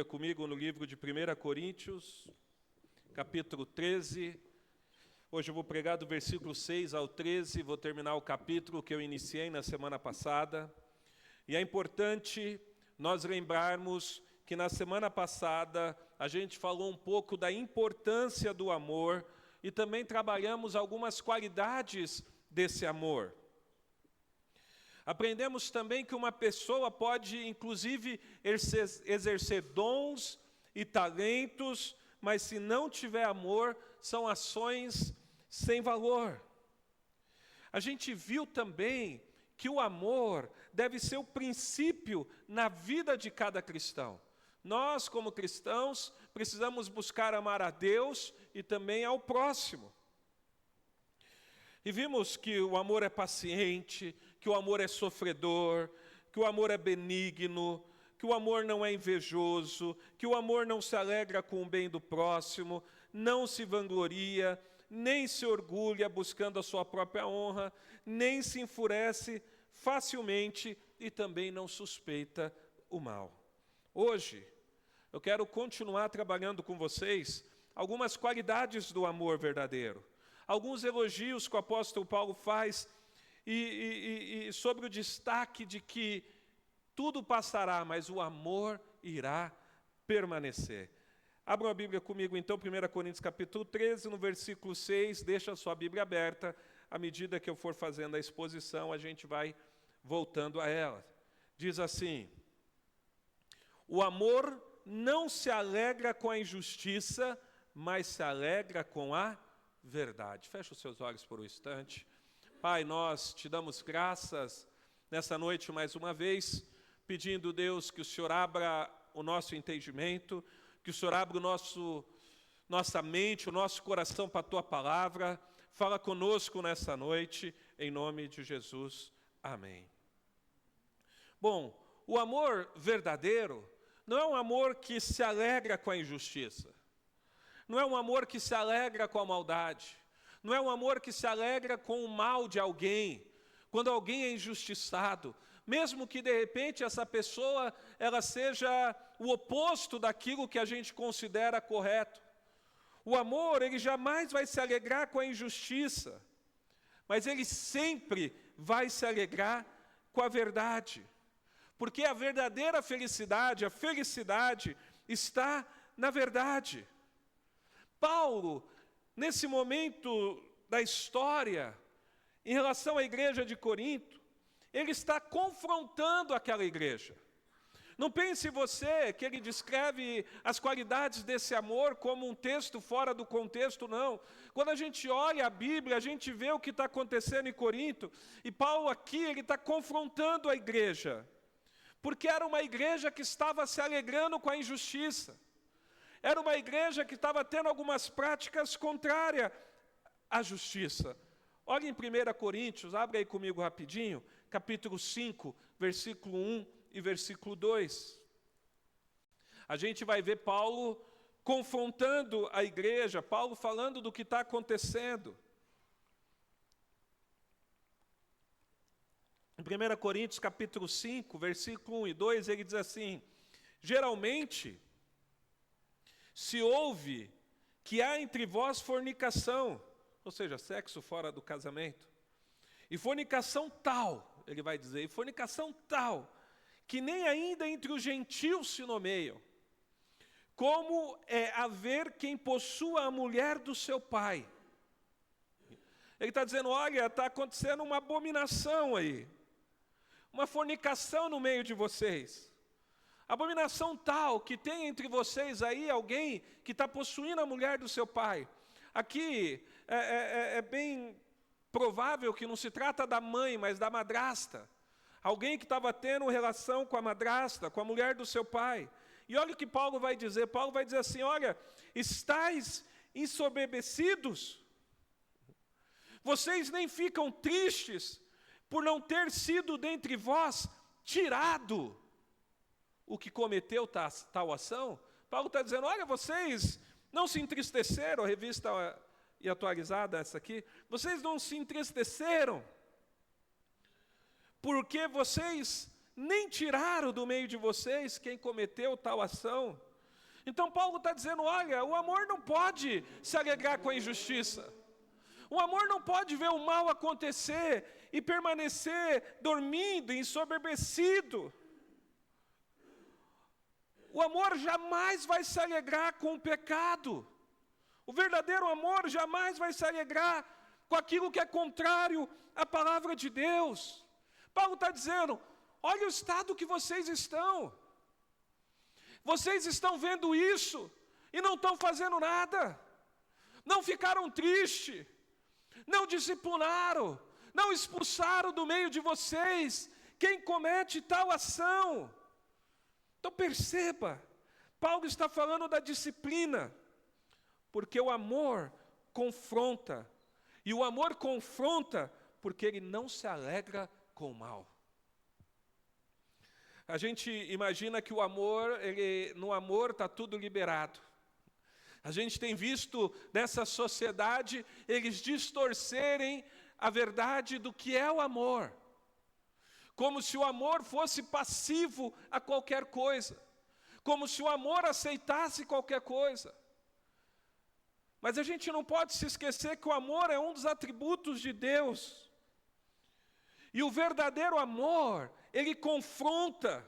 Bíblia comigo no livro de 1 Coríntios, capítulo 13. Hoje eu vou pregar do versículo 6 ao 13, vou terminar o capítulo que eu iniciei na semana passada. E é importante nós lembrarmos que na semana passada a gente falou um pouco da importância do amor e também trabalhamos algumas qualidades desse amor. Aprendemos também que uma pessoa pode, inclusive, exercer dons e talentos, mas se não tiver amor, são ações sem valor. A gente viu também que o amor deve ser o princípio na vida de cada cristão. Nós, como cristãos, precisamos buscar amar a Deus e também ao próximo. E vimos que o amor é paciente, que o amor é sofredor, que o amor é benigno, que o amor não é invejoso, que o amor não se alegra com o bem do próximo, não se vangloria, nem se orgulha buscando a sua própria honra, nem se enfurece facilmente e também não suspeita o mal. Hoje, eu quero continuar trabalhando com vocês algumas qualidades do amor verdadeiro. Alguns elogios que o apóstolo Paulo faz e sobre o destaque de que tudo passará, mas o amor irá permanecer. Abram a Bíblia comigo então, 1 Coríntios capítulo 13, no versículo 6, deixa a sua Bíblia aberta, à medida que eu for fazendo a exposição, a gente vai voltando a ela. Diz assim: o amor não se alegra com a injustiça, mas se alegra com a verdade. Fecha os seus olhos por um instante. Pai, nós te damos graças nessa noite mais uma vez, pedindo, Deus, que o Senhor abra o nosso entendimento, que o Senhor abra nossa mente, o nosso coração para a Tua palavra. Fala conosco nessa noite, em nome de Jesus. Amém. Bom, o amor verdadeiro não é um amor que se alegra com a injustiça. Não é um amor que se alegra com a maldade. Não é um amor que se alegra com o mal de alguém. Quando alguém é injustiçado, mesmo que de repente essa pessoa ela seja o oposto daquilo que a gente considera correto. O amor, ele jamais vai se alegrar com a injustiça, mas ele sempre vai se alegrar com a verdade. Porque a verdadeira felicidade, a felicidade está na verdade. Paulo, nesse momento da história, em relação à igreja de Corinto, ele está confrontando aquela igreja. Não pense você que ele descreve as qualidades desse amor como um texto fora do contexto, não. Quando a gente olha a Bíblia, a gente vê o que está acontecendo em Corinto, e Paulo aqui, ele está confrontando a igreja, porque era uma igreja que estava se alegrando com a injustiça. Era uma igreja que estava tendo algumas práticas contrárias à justiça. Olha em 1 Coríntios, abre aí comigo rapidinho, capítulo 5, versículo 1 e versículo 2. A gente vai ver Paulo confrontando a igreja, Paulo falando do que está acontecendo. Em 1 Coríntios capítulo 5, versículo 1 e 2, ele diz assim: geralmente se ouve que há entre vós fornicação, ou seja, sexo fora do casamento, e fornicação tal, ele vai dizer, e fornicação tal, que nem ainda entre os gentios se nomeiam, como é haver quem possua a mulher do seu pai. Ele está dizendo, olha, está acontecendo uma abominação aí, uma fornicação no meio de vocês. Abominação tal que tem entre vocês aí alguém que está possuindo a mulher do seu pai. Aqui é bem provável que não se trata da mãe, mas da madrasta. Alguém que estava tendo relação com a madrasta, com a mulher do seu pai. E olha o que Paulo vai dizer. Paulo vai dizer assim, olha, estáis ensoberbecidos. Vocês nem ficam tristes por não ter sido dentre vós tirado o que cometeu tal ação. Paulo está dizendo, olha, vocês não se entristeceram, a revista e atualizada essa aqui, vocês não se entristeceram, porque vocês nem tiraram do meio de vocês quem cometeu tal ação. Então Paulo está dizendo, olha, o amor não pode se alegrar com a injustiça. O amor não pode ver o mal acontecer e permanecer dormindo, ensoberbecido. O amor jamais vai se alegrar com o pecado. O verdadeiro amor jamais vai se alegrar com aquilo que é contrário à palavra de Deus. Paulo está dizendo, olha o estado que vocês estão. Vocês estão vendo isso e não estão fazendo nada. Não ficaram tristes, não disciplinaram, não expulsaram do meio de vocês quem comete tal ação. Então perceba, Paulo está falando da disciplina, porque o amor confronta, e o amor confronta porque ele não se alegra com o mal. A gente imagina que o amor, no amor está tudo liberado. A gente tem visto nessa sociedade eles distorcerem a verdade do que é o amor. Como se o amor fosse passivo a qualquer coisa. Como se o amor aceitasse qualquer coisa. Mas a gente não pode se esquecer que o amor é um dos atributos de Deus. E o verdadeiro amor, ele confronta,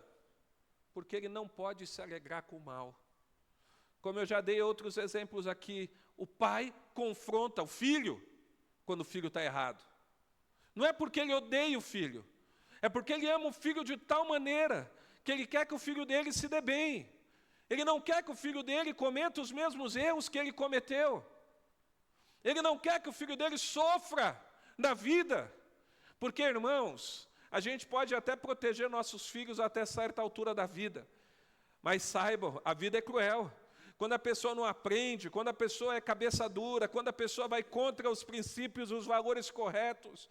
porque ele não pode se alegrar com o mal. Como eu já dei outros exemplos aqui, o pai confronta o filho quando o filho está errado. Não é porque ele odeia o filho, é porque ele ama o filho de tal maneira que ele quer que o filho dele se dê bem. Ele não quer que o filho dele cometa os mesmos erros que ele cometeu. Ele não quer que o filho dele sofra na vida. Porque, irmãos, a gente pode até proteger nossos filhos até certa altura da vida. Mas saibam, a vida é cruel. Quando a pessoa não aprende, quando a pessoa é cabeça dura, quando a pessoa vai contra os princípios, os valores corretos,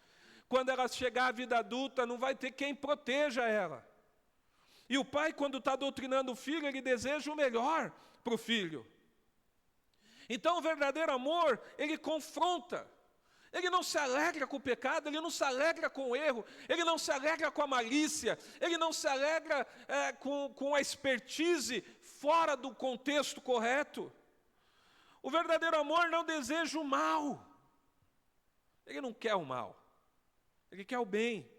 quando ela chegar à vida adulta, não vai ter quem proteja ela. E o pai, quando está doutrinando o filho, ele deseja o melhor para o filho. Então, o verdadeiro amor, ele confronta. Ele não se alegra com o pecado, ele não se alegra com o erro, ele não se alegra com a malícia, ele não se alegra com a expertise fora do contexto correto. O verdadeiro amor não deseja o mal. Ele não quer o mal. Ele quer o bem.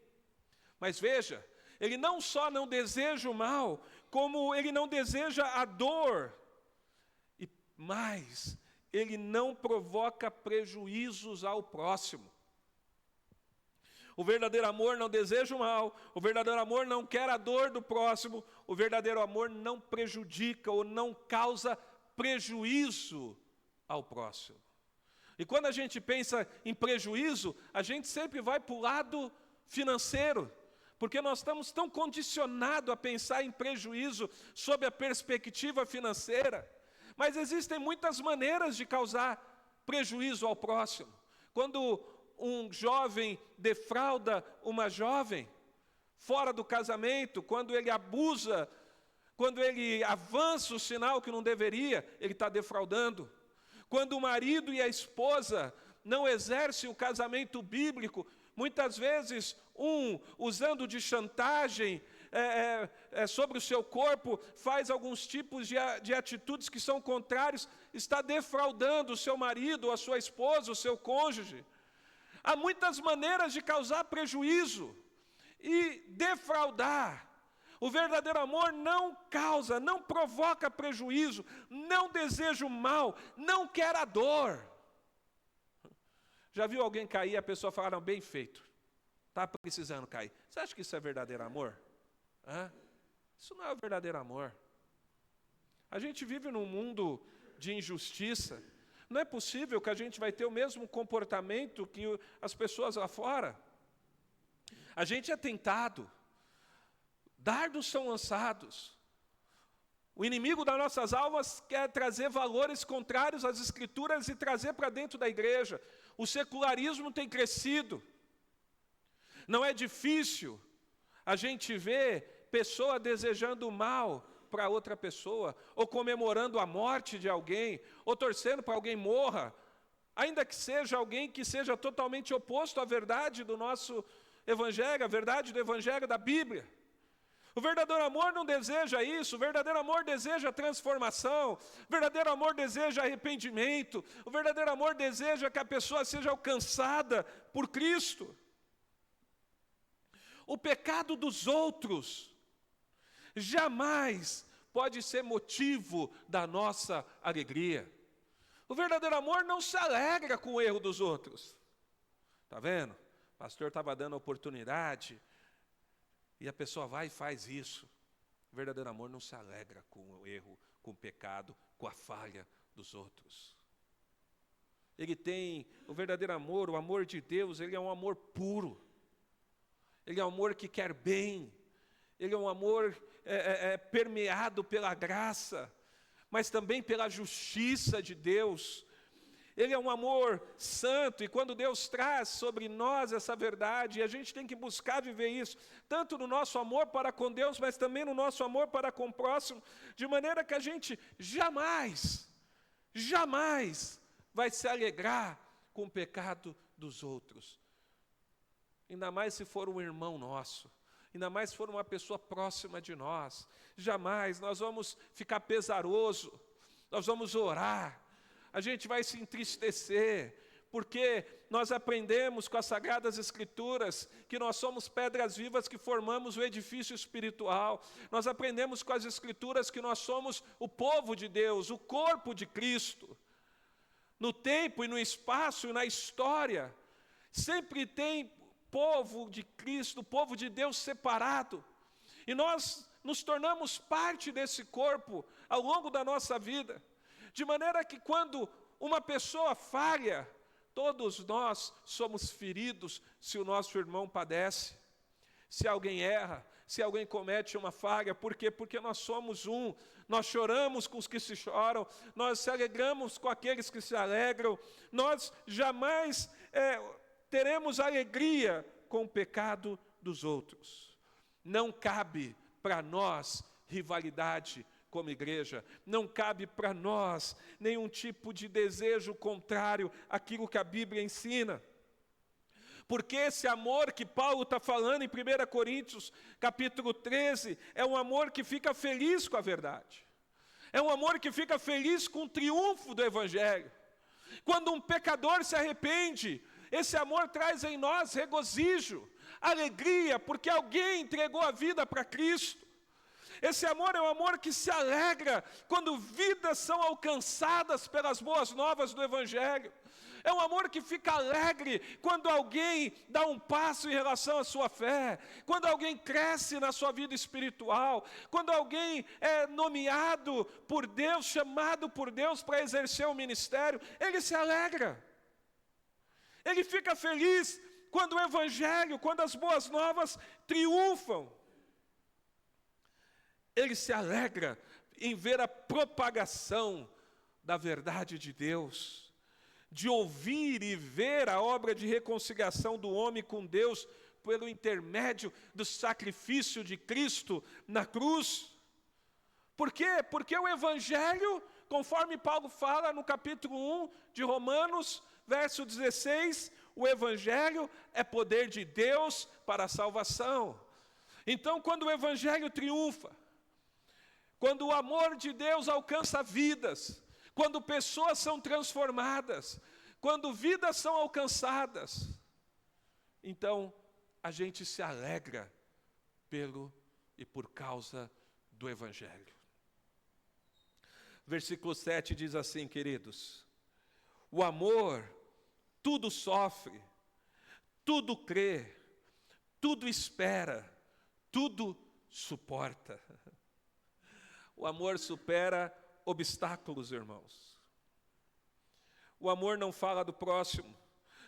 Mas veja, ele não só não deseja o mal, como ele não deseja a dor. E mais, ele não provoca prejuízos ao próximo. O verdadeiro amor não deseja o mal, o verdadeiro amor não quer a dor do próximo, o verdadeiro amor não prejudica ou não causa prejuízo ao próximo. E quando a gente pensa em prejuízo, a gente sempre vai para o lado financeiro, porque nós estamos tão condicionados a pensar em prejuízo sob a perspectiva financeira. Mas existem muitas maneiras de causar prejuízo ao próximo. Quando um jovem defrauda uma jovem, fora do casamento, quando ele abusa, quando ele avança o sinal que não deveria, ele está defraudando. Quando o marido e a esposa não exercem o casamento bíblico, muitas vezes um usando de chantagem sobre o seu corpo, faz alguns tipos de atitudes que são contrários, está defraudando o seu marido, a sua esposa, o seu cônjuge. Há muitas maneiras de causar prejuízo e defraudar. O verdadeiro amor não causa, não provoca prejuízo, não deseja o mal, não quer a dor. Já viu alguém cair e a pessoa falar, não, bem feito, está precisando cair. Você acha que isso é verdadeiro amor? Isso não é o verdadeiro amor. A gente vive num mundo de injustiça. Não é possível que a gente vai ter o mesmo comportamento que as pessoas lá fora. A gente é tentado. Dardos são lançados. O inimigo das nossas almas quer trazer valores contrários às Escrituras e trazer para dentro da igreja. O secularismo tem crescido. Não é difícil a gente ver pessoa desejando o mal para outra pessoa, ou comemorando a morte de alguém, ou torcendo para alguém morra, ainda que seja alguém que seja totalmente oposto à verdade do nosso Evangelho, a verdade do Evangelho da Bíblia. O verdadeiro amor não deseja isso, o verdadeiro amor deseja transformação, o verdadeiro amor deseja arrependimento, o verdadeiro amor deseja que a pessoa seja alcançada por Cristo. O pecado dos outros jamais pode ser motivo da nossa alegria. O verdadeiro amor não se alegra com o erro dos outros. Está vendo? O pastor estava dando oportunidade e a pessoa vai e faz isso. O verdadeiro amor não se alegra com o erro, com o pecado, com a falha dos outros. Ele tem o verdadeiro amor, o amor de Deus, ele é um amor puro. Ele é um amor que quer bem. Ele é um amor permeado pela graça, mas também pela justiça de Deus. Ele é um amor santo, e quando Deus traz sobre nós essa verdade, a gente tem que buscar viver isso, tanto no nosso amor para com Deus, mas também no nosso amor para com o próximo, de maneira que a gente jamais vai se alegrar com o pecado dos outros. Ainda mais se for um irmão nosso, ainda mais se for uma pessoa próxima de nós. Jamais nós vamos ficar pesaroso, nós vamos orar, a gente vai se entristecer, porque nós aprendemos com as Sagradas Escrituras que nós somos pedras vivas que formamos o edifício espiritual. Nós aprendemos com as Escrituras que nós somos o povo de Deus, o corpo de Cristo. No tempo e no espaço e na história, sempre tem povo de Cristo, povo de Deus separado. E nós nos tornamos parte desse corpo ao longo da nossa vida. De maneira que quando uma pessoa falha, todos nós somos feridos se o nosso irmão padece. Se alguém erra, se alguém comete uma falha, por quê? Porque nós somos um. Nós choramos com os que se choram, nós se alegramos com aqueles que se alegram. Nós jamais teremos alegria com o pecado dos outros. Não cabe para nós rivalidade como igreja, não cabe para nós nenhum tipo de desejo contrário àquilo que a Bíblia ensina. Porque esse amor que Paulo está falando em 1 Coríntios, capítulo 13, é um amor que fica feliz com a verdade. É um amor que fica feliz com o triunfo do Evangelho. Quando um pecador se arrepende, esse amor traz em nós regozijo, alegria, porque alguém entregou a vida para Cristo. Esse amor é um amor que se alegra quando vidas são alcançadas pelas boas novas do Evangelho. É um amor que fica alegre quando alguém dá um passo em relação à sua fé, quando alguém cresce na sua vida espiritual, quando alguém é nomeado por Deus, chamado por Deus para exercer o ministério, ele se alegra. Ele fica feliz quando o Evangelho, quando as boas novas triunfam. Ele se alegra em ver a propagação da verdade de Deus, de ouvir e ver a obra de reconciliação do homem com Deus pelo intermédio do sacrifício de Cristo na cruz. Por quê? Porque o Evangelho, conforme Paulo fala no capítulo 1 de Romanos, verso 16, o Evangelho é poder de Deus para a salvação. Então, quando o Evangelho triunfa, quando o amor de Deus alcança vidas, quando pessoas são transformadas, quando vidas são alcançadas, então a gente se alegra pelo e por causa do Evangelho. Versículo 7 diz assim, queridos: o amor tudo sofre, tudo crê, tudo espera, tudo suporta. O amor supera obstáculos, irmãos. O amor não fala do próximo,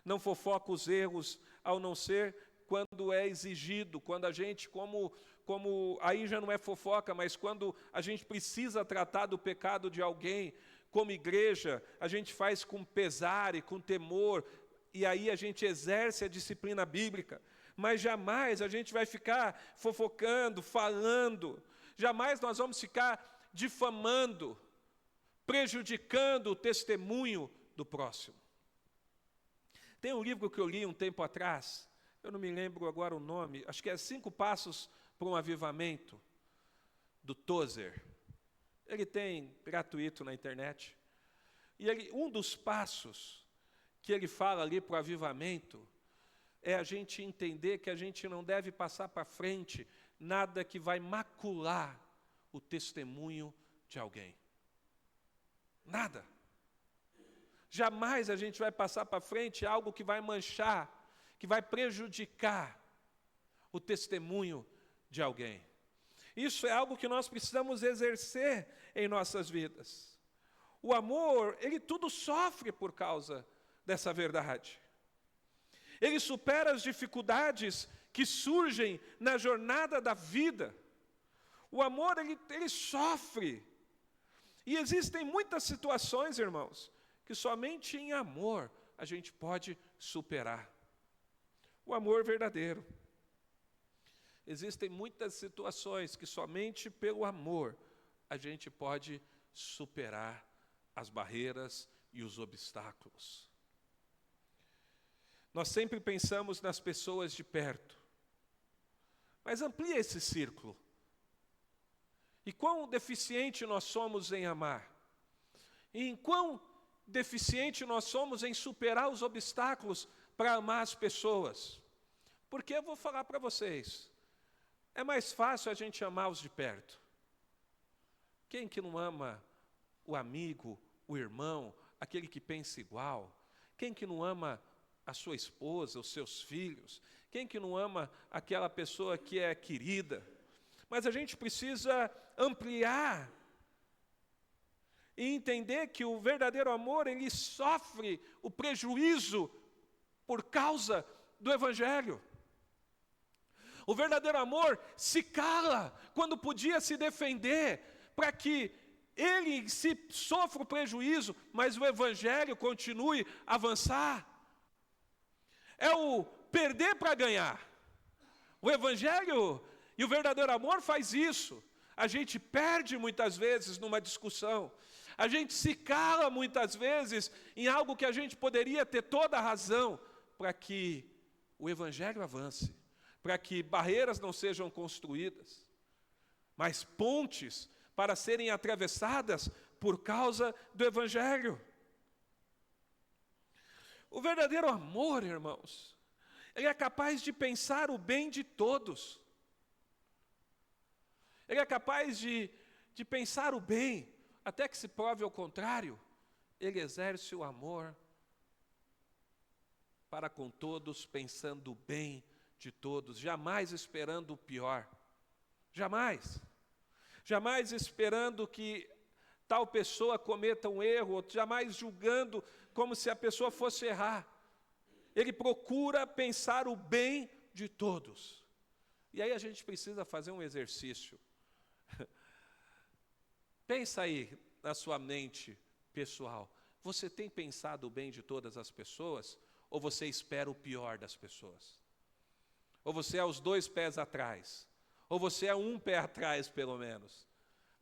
não fofoca os erros, ao não ser quando é exigido, quando a gente, como aí já não é fofoca, mas quando a gente precisa tratar do pecado de alguém, como igreja, a gente faz com pesar e com temor, e aí a gente exerce a disciplina bíblica, mas jamais a gente vai ficar fofocando, falando, jamais nós vamos ficar difamando, prejudicando o testemunho do próximo. Tem um livro que eu li um tempo atrás, eu não me lembro agora o nome, acho que é 5 Passos para um avivamento do Tozer. Ele tem gratuito na internet. E um dos passos que ele fala ali para o avivamento é a gente entender que a gente não deve passar para frente nada que vai macular o testemunho de alguém. Nada. Jamais a gente vai passar para frente algo que vai manchar, que vai prejudicar o testemunho de alguém. Isso é algo que nós precisamos exercer em nossas vidas. O amor, ele tudo sofre por causa dessa verdade. Ele supera as dificuldades que surgem na jornada da vida. O amor, ele sofre. E existem muitas situações, irmãos, que somente em amor a gente pode superar. O amor verdadeiro. Existem muitas situações que somente pelo amor a gente pode superar as barreiras e os obstáculos. Nós sempre pensamos nas pessoas de perto, mas amplia esse círculo. E quão deficiente nós somos em amar? E em quão deficiente nós somos em superar os obstáculos para amar as pessoas? Porque eu vou falar para vocês, é mais fácil a gente amar os de perto. Quem que não ama o amigo, o irmão, aquele que pensa igual? Quem que não ama a sua esposa, os seus filhos? Quem que não ama aquela pessoa que é querida? Mas a gente precisa ampliar e entender que o verdadeiro amor, ele sofre o prejuízo por causa do Evangelho. O verdadeiro amor se cala quando podia se defender, para que ele se sofra o prejuízo, mas o Evangelho continue a avançar. É o perder para ganhar. O Evangelho e o verdadeiro amor faz isso. A gente perde muitas vezes numa discussão. A gente se cala muitas vezes em algo que a gente poderia ter toda a razão para que o Evangelho avance, para que barreiras não sejam construídas, mas pontes para serem atravessadas por causa do Evangelho. O verdadeiro amor, irmãos, ele é capaz de pensar o bem de todos. Ele é capaz de pensar o bem, até que se prove ao contrário. Ele exerce o amor para com todos, pensando o bem de todos, jamais esperando o pior. Jamais. Jamais esperando que tal pessoa cometa um erro, ou jamais julgando como se a pessoa fosse errar. Ele procura pensar o bem de todos. E aí a gente precisa fazer um exercício. Pensa aí na sua mente pessoal. Você tem pensado o bem de todas as pessoas? Ou você espera o pior das pessoas? Ou você é os 2 pés atrás? Ou você é 1 pé atrás, pelo menos?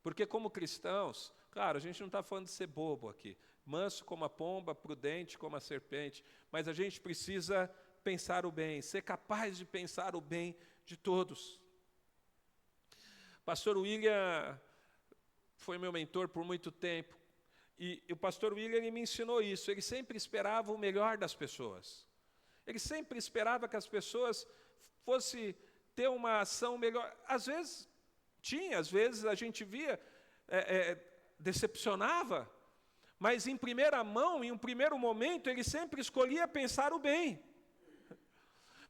Porque como cristãos, claro, a gente não está falando de ser bobo aqui. Manso como a pomba, prudente como a serpente. Mas a gente precisa pensar o bem, ser capaz de pensar o bem de todos. Pastor William foi meu mentor por muito tempo. E o pastor William, ele me ensinou isso. Ele sempre esperava o melhor das pessoas. Ele sempre esperava que as pessoas fossem ter uma ação melhor. Às vezes tinha, às vezes a gente via, decepcionava. Mas em primeira mão, em um primeiro momento, ele sempre escolhia pensar o bem.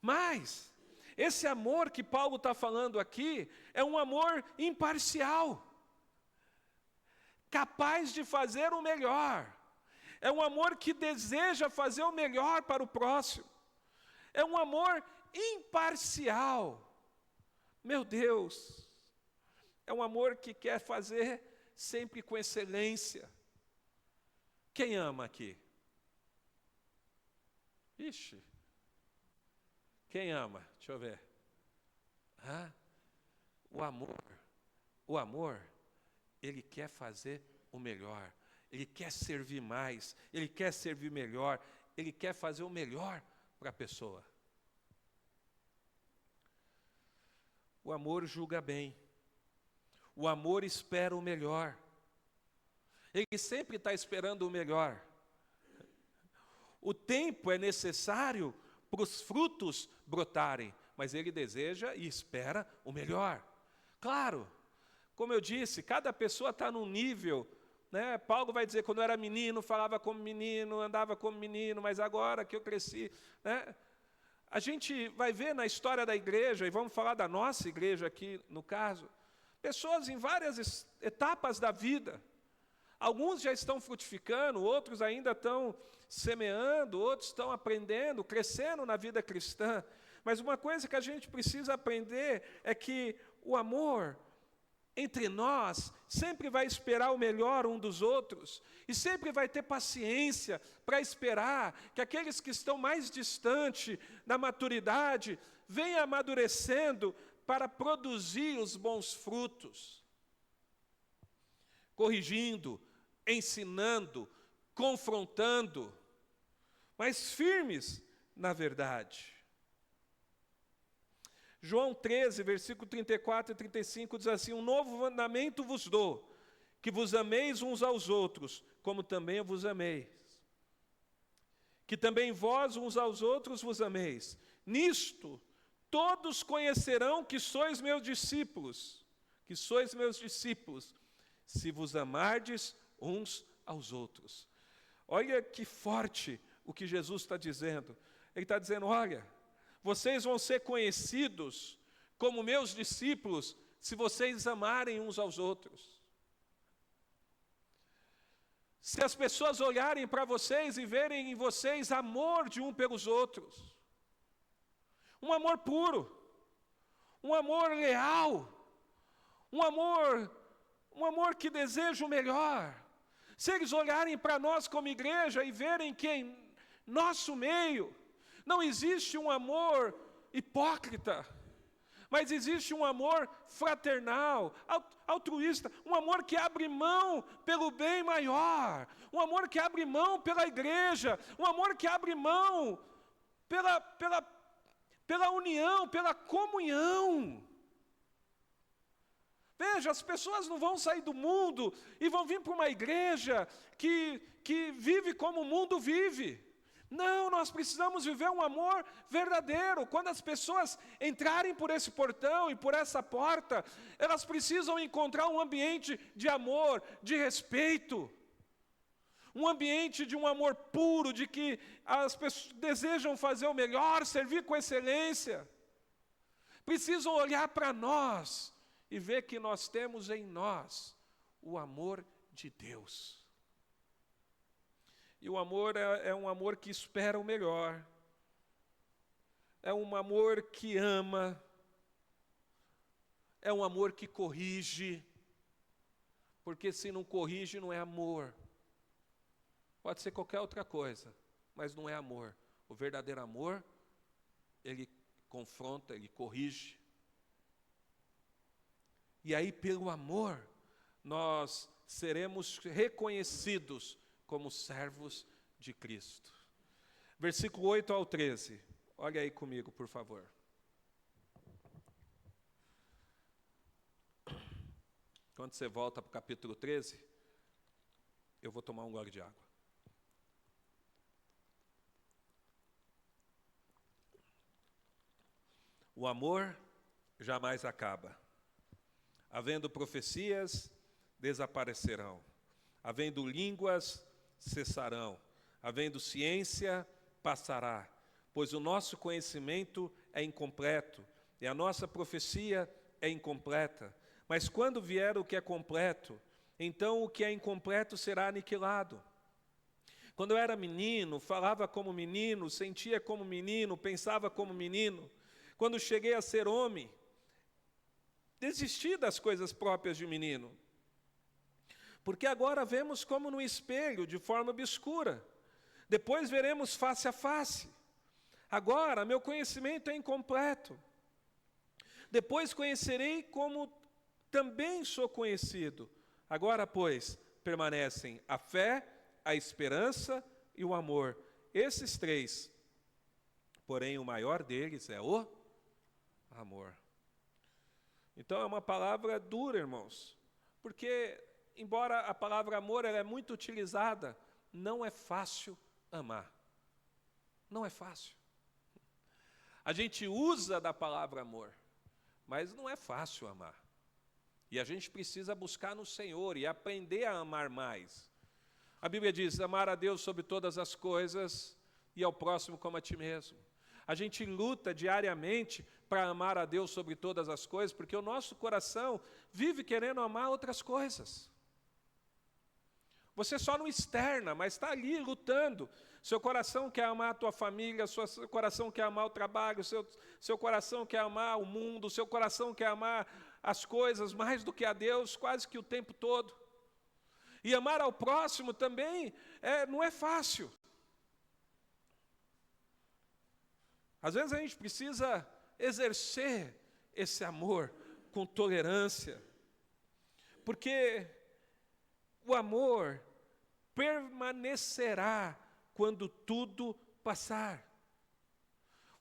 Mas esse amor que Paulo está falando aqui é um amor imparcial, capaz de fazer o melhor. É um amor que deseja fazer o melhor para o próximo. É um amor imparcial. Meu Deus, é um amor que quer fazer sempre com excelência. Quem ama aqui? Ixi. Quem ama? Deixa eu ver. O amor, ele quer fazer o melhor. Ele quer servir mais. Ele quer servir melhor. Ele quer fazer o melhor para a pessoa. O amor julga bem. O amor espera o melhor. Ele sempre está esperando o melhor. O tempo é necessário para os frutos brotarem, mas ele deseja e espera o melhor. Claro, como eu disse, cada pessoa está num nível, né? Paulo vai dizer, quando eu era menino, falava como menino, andava como menino, mas agora que eu cresci, né? A gente vai ver na história da igreja, e vamos falar da nossa igreja aqui, no caso, pessoas em várias etapas da vida. Alguns já estão frutificando, outros ainda estão semeando, outros estão aprendendo, crescendo na vida cristã. Mas uma coisa que a gente precisa aprender é que o amor entre nós sempre vai esperar o melhor um dos outros e sempre vai ter paciência para esperar que aqueles que estão mais distantes na maturidade venham amadurecendo para produzir os bons frutos, corrigindo, ensinando, confrontando, mas firmes na verdade. João 13, versículo 34 e 35 diz assim: um novo mandamento vos dou, que vos ameis uns aos outros, como também eu vos amei. Que também vós uns aos outros vos ameis. Nisto todos conhecerão que sois meus discípulos, se vos amardes uns aos outros. Olha que forte o que Jesus está dizendo. Ele está dizendo, olha, vocês vão ser conhecidos como meus discípulos se vocês amarem uns aos outros. Se as pessoas olharem para vocês e verem em vocês amor de um pelos outros. Um amor puro, um amor leal, um amor que deseja o melhor. Se eles olharem para nós como igreja e verem que em nosso meio não existe um amor hipócrita, mas existe um amor fraternal, altruísta, um amor que abre mão pelo bem maior, um amor que abre mão pela igreja, um amor que abre mão pela união, pela comunhão. Veja, as pessoas não vão sair do mundo e vão vir para uma igreja que vive como o mundo vive. Não, nós precisamos viver um amor verdadeiro. Quando as pessoas entrarem por esse portão e por essa porta, elas precisam encontrar um ambiente de amor, de respeito. Um ambiente de um amor puro, de que as pessoas desejam fazer o melhor, servir com excelência. Precisam olhar para nós e ver que nós temos em nós o amor de Deus. E o amor é um amor que espera o melhor. É um amor que ama. É um amor que corrige. Porque se não corrige, não é amor. Pode ser qualquer outra coisa, mas não é amor. O verdadeiro amor, ele confronta, ele corrige. E aí, pelo amor, nós seremos reconhecidos como servos de Cristo. Versículo 8 ao 13. Olha aí comigo, por favor. Quando você volta para o capítulo 13, eu vou tomar um gole de água. O amor jamais acaba. Havendo profecias, desaparecerão. Havendo línguas, cessarão. Havendo ciência, passará. Pois o nosso conhecimento é incompleto, e a nossa profecia é incompleta. Mas quando vier o que é completo, então o que é incompleto será aniquilado. Quando eu era menino, falava como menino, sentia como menino, pensava como menino. Quando cheguei a ser homem, desisti das coisas próprias de menino. Porque agora vemos como no espelho, de forma obscura. Depois veremos face a face. Agora, meu conhecimento é incompleto. Depois conhecerei como também sou conhecido. Agora, pois, permanecem a fé, a esperança e o amor. Esses três. Porém, o maior deles é o amor. Então é uma palavra dura, irmãos, porque, embora a palavra amor ela é muito utilizada, não é fácil amar. Não é fácil. A gente usa da palavra amor, mas não é fácil amar. E a gente precisa buscar no Senhor e aprender a amar mais. A Bíblia diz, amar a Deus sobre todas as coisas e ao próximo como a ti mesmo. A gente luta diariamente para amar a Deus sobre todas as coisas, porque o nosso coração vive querendo amar outras coisas. Você só não externa, mas está ali lutando. Seu coração quer amar a tua família, seu coração quer amar o trabalho, seu coração quer amar o mundo, seu coração quer amar as coisas mais do que a Deus, quase que o tempo todo. E amar ao próximo também não é fácil. Às vezes a gente precisa exercer esse amor com tolerância, porque o amor permanecerá quando tudo passar.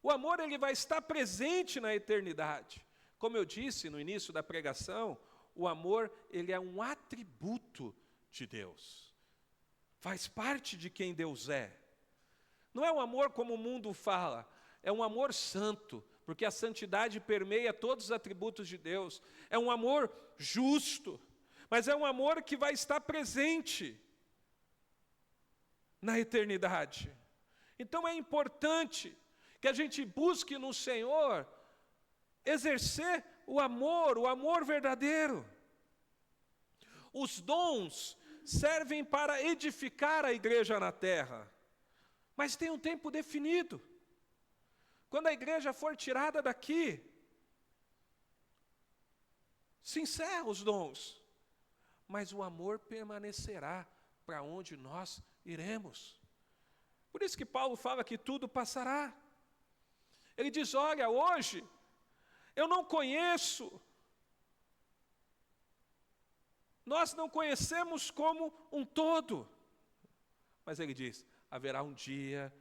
O amor ele vai estar presente na eternidade. Como eu disse no início da pregação, o amor ele é um atributo de Deus. Faz parte de quem Deus é. Não é um amor como o mundo fala, é um amor santo, porque a santidade permeia todos os atributos de Deus. É um amor justo, mas é um amor que vai estar presente na eternidade. Então é importante que a gente busque no Senhor exercer o amor verdadeiro. Os dons servem para edificar a igreja na terra, mas tem um tempo definido. Quando a igreja for tirada daqui, se encerram os dons, mas o amor permanecerá para onde nós iremos. Por isso que Paulo fala que tudo passará. Ele diz, olha, hoje eu não conheço, nós não conhecemos como um todo, mas ele diz, haverá um dia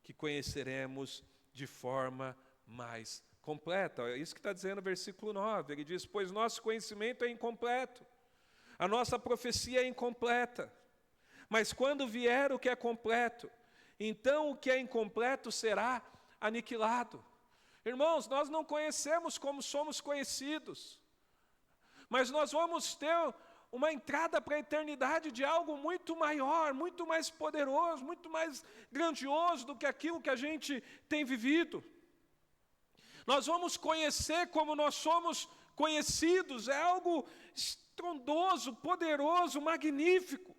que conheceremos de forma mais completa. É isso que está dizendo o versículo 9, ele diz, pois nosso conhecimento é incompleto, a nossa profecia é incompleta, mas quando vier o que é completo, então o que é incompleto será aniquilado. Irmãos, nós não conhecemos como somos conhecidos, mas nós vamos ter uma entrada para a eternidade de algo muito maior, muito mais poderoso, muito mais grandioso do que aquilo que a gente tem vivido. Nós vamos conhecer como nós somos conhecidos, é algo estrondoso, poderoso, magnífico.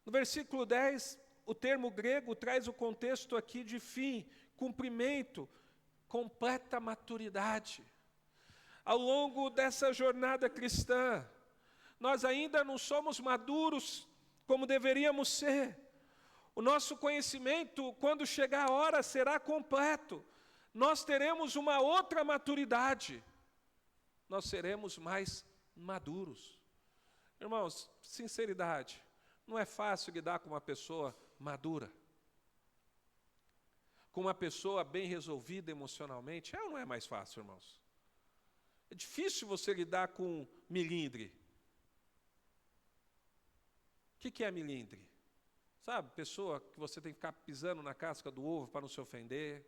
No versículo 10, o termo grego traz o contexto aqui de fim, cumprimento, completa maturidade. Ao longo dessa jornada cristã, nós ainda não somos maduros como deveríamos ser. O nosso conhecimento, quando chegar a hora, será completo. Nós teremos uma outra maturidade. Nós seremos mais maduros. Irmãos, sinceridade, não é fácil lidar com uma pessoa madura. Com uma pessoa bem resolvida emocionalmente, não é mais fácil, irmãos. É difícil você lidar com milindre. O que é milindre? Sabe, pessoa que você tem que ficar pisando na casca do ovo para não se ofender.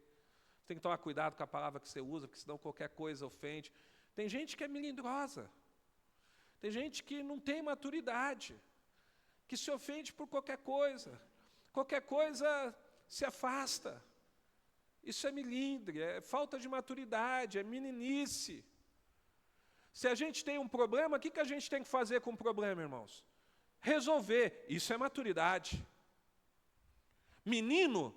Tem que tomar cuidado com a palavra que você usa, porque senão qualquer coisa ofende. Tem gente que é melindrosa. Tem gente que não tem maturidade, que se ofende por qualquer coisa. Qualquer coisa se afasta. Isso é milindre, é falta de maturidade, é meninice. Se a gente tem um problema, o que a gente tem que fazer com o problema, irmãos? Resolver. Isso é maturidade. Menino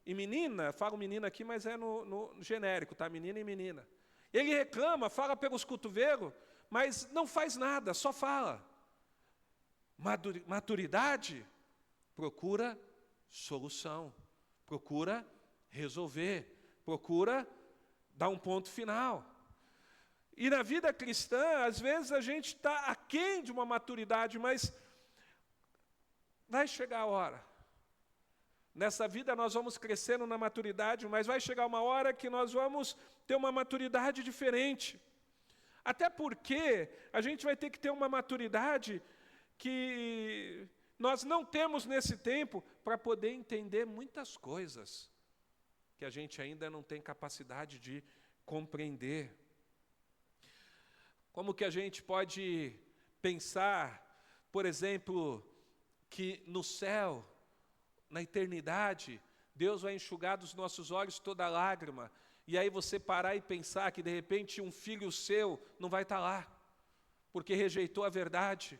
e menina, falo menina aqui, mas é no genérico, tá? Menina e menina. Ele reclama, fala pelos cotovelos, mas não faz nada, só fala. Maturidade procura solução, procura resolver, procura dar um ponto final. E na vida cristã, às vezes a gente está aquém de uma maturidade, mas vai chegar a hora. Nessa vida nós vamos crescendo na maturidade, mas vai chegar uma hora que nós vamos ter uma maturidade diferente. Até porque a gente vai ter que ter uma maturidade que nós não temos nesse tempo para poder entender muitas coisas que a gente ainda não tem capacidade de compreender. Como que a gente pode pensar, por exemplo, que no céu, na eternidade, Deus vai enxugar dos nossos olhos toda lágrima, e aí você parar e pensar que de repente um filho seu não vai estar lá, porque rejeitou a verdade.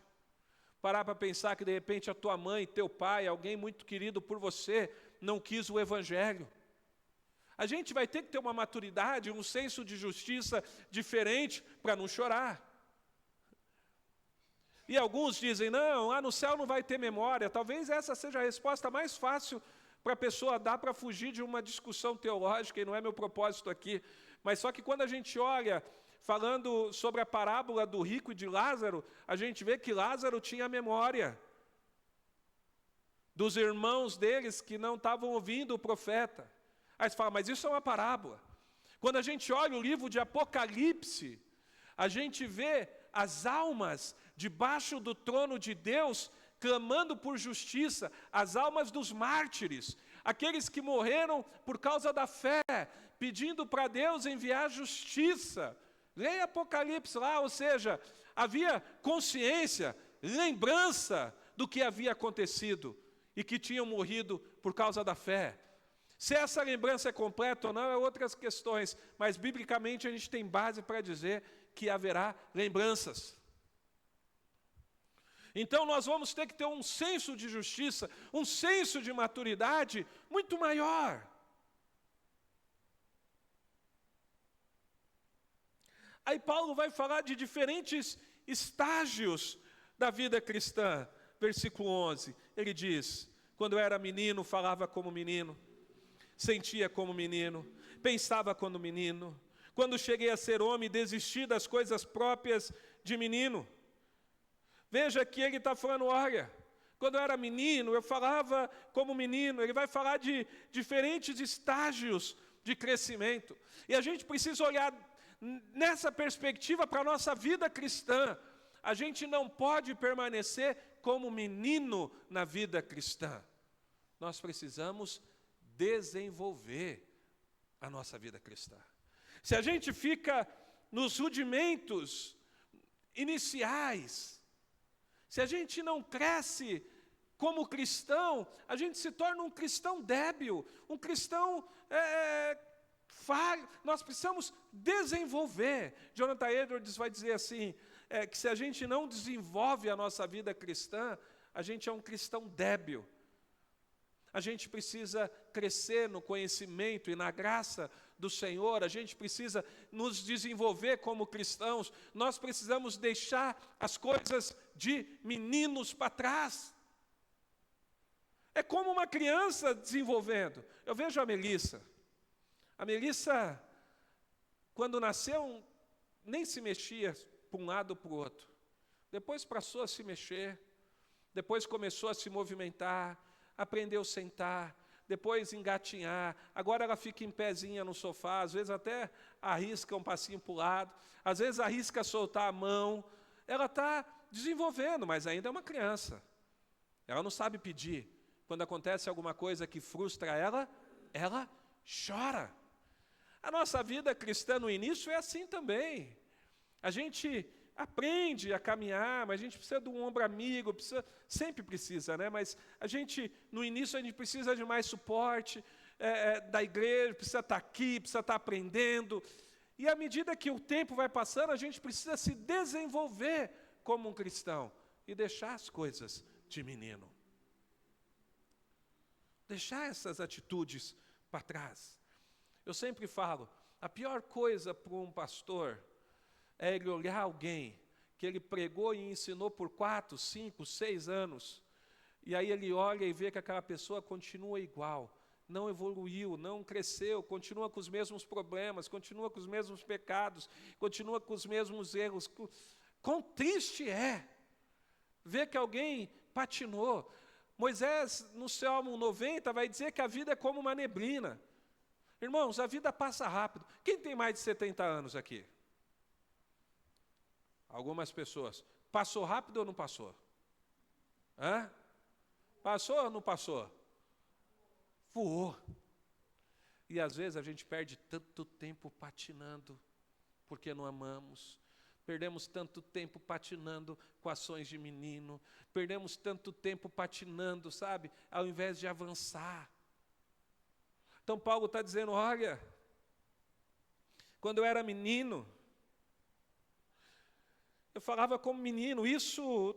Parar para pensar que de repente a tua mãe, teu pai, alguém muito querido por você, não quis o evangelho. A gente vai ter que ter uma maturidade, um senso de justiça diferente para não chorar. E alguns dizem, não, lá no céu não vai ter memória. Talvez essa seja a resposta mais fácil para a pessoa dar para fugir de uma discussão teológica, e não é meu propósito aqui. Mas só que quando a gente olha, falando sobre a parábola do rico e de Lázaro, a gente vê que Lázaro tinha memória dos irmãos deles que não estavam ouvindo o profeta. Aí você fala, mas isso é uma parábola. Quando a gente olha o livro de Apocalipse, a gente vê as almas debaixo do trono de Deus, clamando por justiça, as almas dos mártires, aqueles que morreram por causa da fé, pedindo para Deus enviar justiça. Leia Apocalipse lá, ou seja, havia consciência, lembrança do que havia acontecido e que tinham morrido por causa da fé. Se essa lembrança é completa ou não, é outras questões, mas biblicamente a gente tem base para dizer que haverá lembranças. Então nós vamos ter que ter um senso de justiça, um senso de maturidade muito maior. Aí Paulo vai falar de diferentes estágios da vida cristã. Versículo 11, ele diz, quando eu era menino, falava como menino, sentia como menino, pensava como menino. Quando cheguei a ser homem, desisti das coisas próprias de menino. Veja que ele está falando, olha, quando eu era menino, eu falava como menino. Ele vai falar de diferentes estágios de crescimento. E a gente precisa olhar nessa perspectiva para a nossa vida cristã. A gente não pode permanecer como menino na vida cristã. Nós precisamos desenvolver a nossa vida cristã. Se a gente fica nos rudimentos iniciais, se a gente não cresce como cristão, a gente se torna um cristão débil, um cristão falho. Nós precisamos desenvolver. Jonathan Edwards vai dizer assim, que se a gente não desenvolve a nossa vida cristã, a gente é um cristão débil. A gente precisa crescer no conhecimento e na graça do Senhor, a gente precisa nos desenvolver como cristãos, nós precisamos deixar as coisas de meninos para trás. É como uma criança desenvolvendo. Eu vejo a Melissa. A Melissa, quando nasceu, nem se mexia para um lado ou para o outro. Depois passou a se mexer, depois começou a se movimentar, aprendeu a sentar, depois engatinhar, agora ela fica em pezinha no sofá, às vezes até arrisca um passinho para o lado, às vezes arrisca soltar a mão. Ela está desenvolvendo, mas ainda é uma criança. Ela não sabe pedir. Quando acontece alguma coisa que frustra ela, ela chora. A nossa vida cristã no início é assim também. A gente aprende a caminhar, mas a gente precisa de um ombro amigo, sempre precisa, né? Mas no início, a gente precisa de mais suporte da igreja, precisa estar aqui, precisa estar aprendendo. E à medida que o tempo vai passando, a gente precisa se desenvolver como um cristão e deixar as coisas de menino. Deixar essas atitudes para trás. Eu sempre falo, a pior coisa para um pastor é ele olhar alguém que ele pregou e ensinou por 4, 5, 6 anos, e aí ele olha e vê que aquela pessoa continua igual, não evoluiu, não cresceu, continua com os mesmos problemas, continua com os mesmos pecados, continua com os mesmos erros. Quão triste é ver que alguém patinou. Moisés, no Salmo 90, vai dizer que a vida é como uma neblina. Irmãos, a vida passa rápido. Quem tem mais de 70 anos aqui? Algumas pessoas. Passou rápido ou não passou? Hã? Passou ou não passou? Voou. E às vezes a gente perde tanto tempo patinando, porque não amamos. Perdemos tanto tempo patinando com ações de menino. Perdemos tanto tempo patinando, sabe? Ao invés de avançar. Então Paulo está dizendo, olha, quando eu era menino, eu falava como menino, isso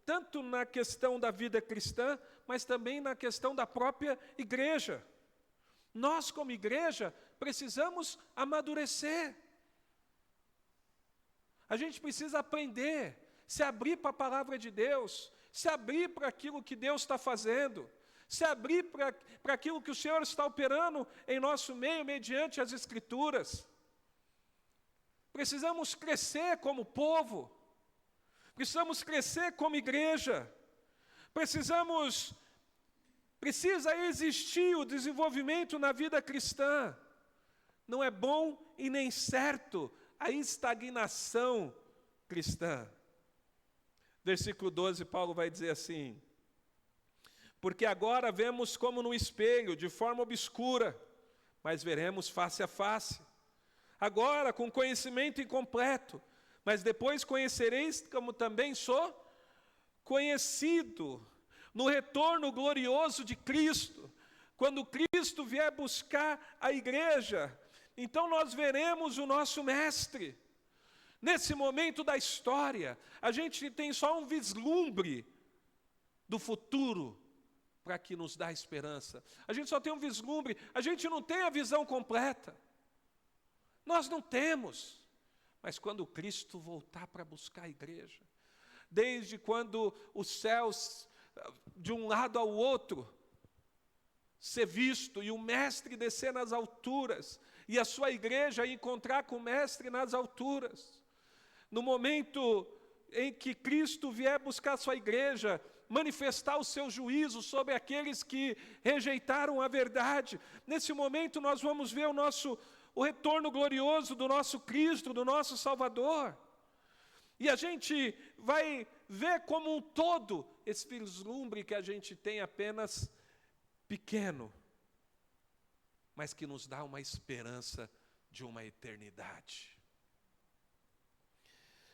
tanto na questão da vida cristã, mas também na questão da própria igreja. Nós, como igreja, precisamos amadurecer. A gente precisa aprender, se abrir para a palavra de Deus, se abrir para aquilo que Deus está fazendo, se abrir para aquilo que o Senhor está operando em nosso meio, mediante as Escrituras. Precisamos crescer como povo, precisamos crescer como igreja, precisa existir o desenvolvimento na vida cristã. Não é bom e nem certo a estagnação cristã. Versículo 12, Paulo vai dizer assim, porque agora vemos como no espelho, de forma obscura, mas veremos face a face. Agora com conhecimento incompleto, mas depois conhecereis como também sou conhecido. No retorno glorioso de Cristo, quando Cristo vier buscar a igreja, então nós veremos o nosso Mestre. Nesse momento da história, a gente tem só um vislumbre do futuro para que nos dá esperança. A gente só tem um vislumbre, a gente não tem a visão completa. Nós não temos. Mas quando Cristo voltar para buscar a igreja, desde quando os céus, de um lado ao outro, ser visto, e o Mestre descer nas alturas, e a sua igreja encontrar com o Mestre nas alturas. No momento em que Cristo vier buscar a sua igreja, manifestar o seu juízo sobre aqueles que rejeitaram a verdade, nesse momento nós vamos ver o retorno glorioso do nosso Cristo, do nosso Salvador. E a gente vai ver como um todo esse vislumbre que a gente tem apenas pequeno, mas que nos dá uma esperança de uma eternidade.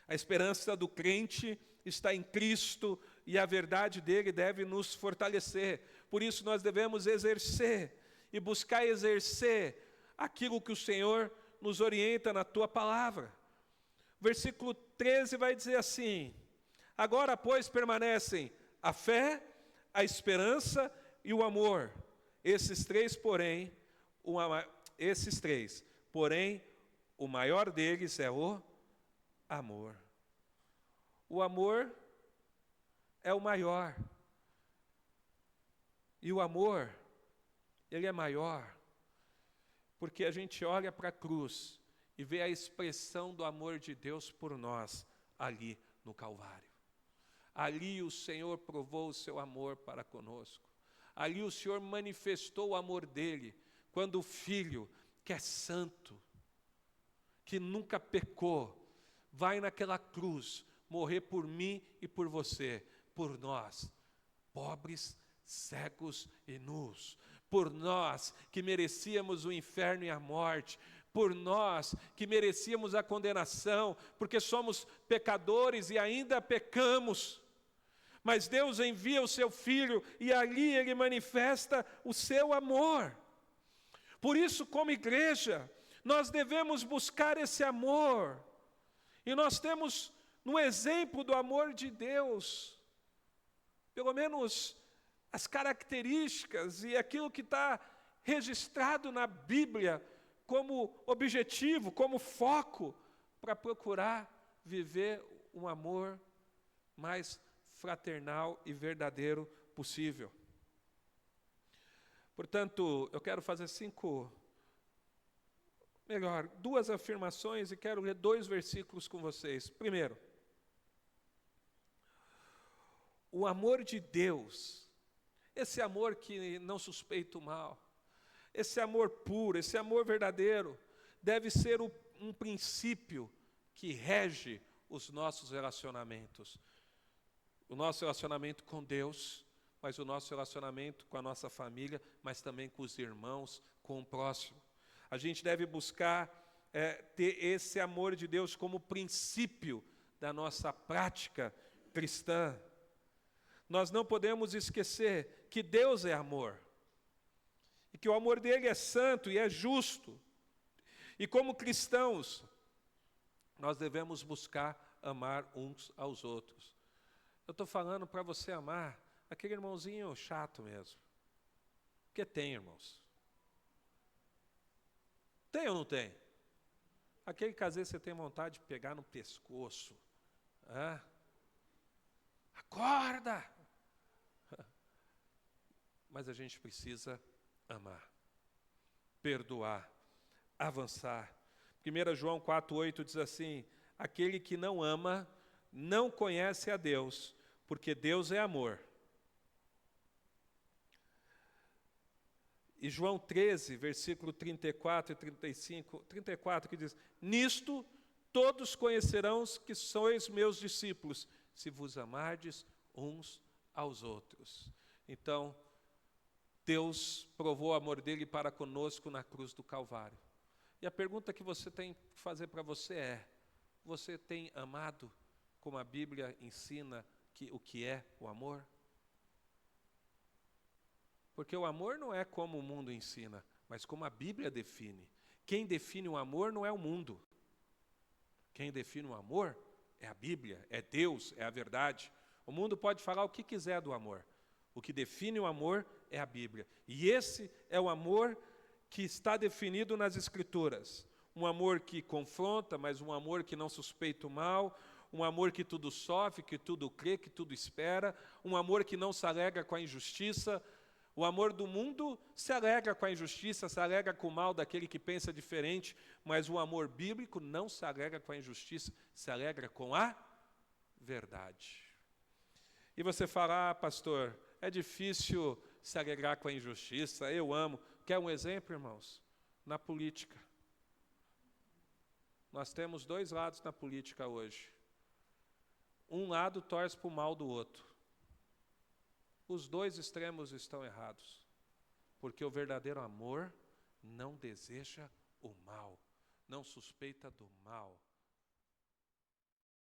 A esperança do crente está em Cristo e a verdade dele deve nos fortalecer. Por isso nós devemos exercer e buscar exercer aquilo que o Senhor nos orienta na tua palavra. Versículo 13 vai dizer assim, agora, pois, permanecem a fé, a esperança e o amor. Esses três, porém, o maior deles é o amor. O amor é o maior. E o amor, ele é maior, porque a gente olha para a cruz e vê a expressão do amor de Deus por nós ali no Calvário. Ali o Senhor provou o seu amor para conosco. Ali o Senhor manifestou o amor dele, quando o Filho, que é santo, que nunca pecou, vai naquela cruz morrer por mim e por você, por nós, pobres, cegos e nus, por nós que merecíamos o inferno e a morte, por nós que merecíamos a condenação, porque somos pecadores e ainda pecamos. Mas Deus envia o seu Filho e ali Ele manifesta o seu amor. Por isso, como igreja, nós devemos buscar esse amor. E nós temos, no exemplo do amor de Deus, pelo menos as características e aquilo que está registrado na Bíblia como objetivo, como foco, para procurar viver um amor mais fraternal e verdadeiro possível. Portanto, eu quero fazer duas afirmações e quero ler 2 versículos com vocês. Primeiro, o amor de Deus esse amor que não suspeita o mal, esse amor puro, esse amor verdadeiro, deve ser um princípio que rege os nossos relacionamentos. O nosso relacionamento com Deus, mas o nosso relacionamento com a nossa família, mas também com os irmãos, com o próximo. A gente deve buscar ter esse amor de Deus como princípio da nossa prática cristã. Nós não podemos esquecer que Deus é amor, e que o amor dele é santo e é justo. E como cristãos, nós devemos buscar amar uns aos outros. Eu estou falando para você amar aquele irmãozinho chato mesmo. Porque tem, irmãos. Tem ou não tem? Aquele que às vezes você tem vontade de pegar no pescoço. Acorda! Mas a gente precisa amar, perdoar, avançar. 1 João 4,8 diz assim: aquele que não ama, não conhece a Deus, porque Deus é amor. E João 13, versículo 34 e 35, 34, que diz: nisto todos conhecerão que sois meus discípulos, se vos amardes uns aos outros. Então, Deus provou o amor dele para conosco na cruz do Calvário. E a pergunta que você tem que fazer para você é: você tem amado como a Bíblia ensina o que é o amor? Porque o amor não é como o mundo ensina, mas como a Bíblia define. Quem define o amor não é o mundo. Quem define o amor é a Bíblia, é Deus, é a verdade. O mundo pode falar o que quiser do amor. O que define o amor é a Bíblia. E esse é o amor que está definido nas Escrituras. Um amor que confronta, mas um amor que não suspeita o mal. Um amor que tudo sofre, que tudo crê, que tudo espera. Um amor que não se alegra com a injustiça. O amor do mundo se alegra com a injustiça, se alegra com o mal daquele que pensa diferente, mas o amor bíblico não se alegra com a injustiça, se alegra com a verdade. E você fala: pastor, é difícil se alegrar com a injustiça, eu amo. Quer um exemplo, irmãos? Na política. Nós temos dois lados na política hoje. Um lado torce para o mal do outro. Os dois extremos estão errados, porque o verdadeiro amor não deseja o mal, não suspeita do mal.